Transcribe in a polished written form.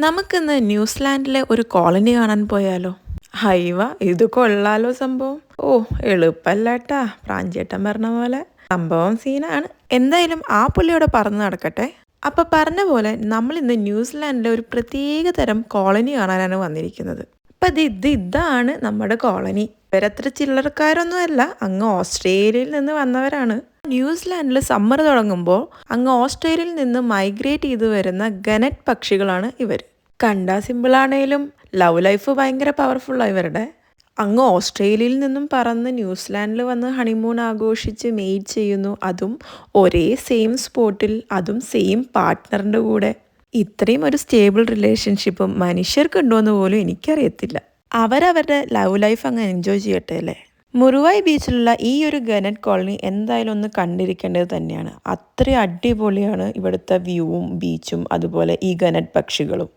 നമുക്കിന്ന് ന്യൂസിലാൻഡിലെ ഒരു കോളനി കാണാൻ പോയാലോ? ഹൈവ, ഇത് കൊള്ളാലോ സംഭവം. ഓ, എളുപ്പല്ലേട്ടാ, പ്രാഞ്ചേട്ടൻ പറഞ്ഞ പോലെ സംഭവം സീനാണ്. എന്തായാലും ആ പുള്ളിയോടെ പറന്ന് നടക്കട്ടെ. അപ്പൊ പറഞ്ഞ പോലെ നമ്മൾ ഇന്ന് ന്യൂസിലാൻഡിലെ ഒരു പ്രത്യേക തരം കോളനി കാണാനാണ് വന്നിരിക്കുന്നത്. അപ്പൊ ഇതാണ് നമ്മുടെ കോളനി. ഇവരത്ര ചില്ലറക്കാരൊന്നുമല്ല, അങ്ങ് ഓസ്ട്രേലിയയിൽ നിന്ന് വന്നവരാണ്. ന്യൂസിലാൻഡിൽ സമ്മർ തുടങ്ങുമ്പോൾ അങ്ങ് ഓസ്ട്രേലിയയിൽ നിന്ന് മൈഗ്രേറ്റ് ചെയ്തു വരുന്ന ഗനറ്റ് പക്ഷികളാണ് ഇവർ. കണ്ടാ സിമ്പിളാണേലും ലവ് ലൈഫ് ഭയങ്കര പവർഫുള്ളാണ് ഇവരുടെ. അങ്ങ് ഓസ്ട്രേലിയയിൽ നിന്നും പറന്ന് ന്യൂസിലാൻഡിൽ വന്ന് ഹണിമൂൺ ആഘോഷിച്ച് മെയ്റ്റ് ചെയ്യുന്നു, അതും ഒരേ സെയിം സ്പോട്ടിൽ, അതും സെയിം പാർട്ട്ണറിൻ്റെ കൂടെ. ഇത്രയും ഒരു സ്റ്റേബിൾ റിലേഷൻഷിപ്പും മനുഷ്യർക്കുണ്ടോയെന്ന് പോലും എനിക്കറിയത്തില്ല. അവരവരുടെ ലവ് ലൈഫ് അങ്ങ് എൻജോയ് ചെയ്യട്ടെ അല്ലേ. മുറുവായ് ബീച്ചിലുള്ള ഈ ഒരു ഗനറ്റ് കോളനി എന്തായാലും ഒന്ന് കണ്ടിരിക്കേണ്ടത് തന്നെയാണ്. അത്രയും അടിപൊളിയാണ് ഇവിടുത്തെ വ്യൂവും ബീച്ചും അതുപോലെ ഈ ഗനറ്റ് പക്ഷികളും.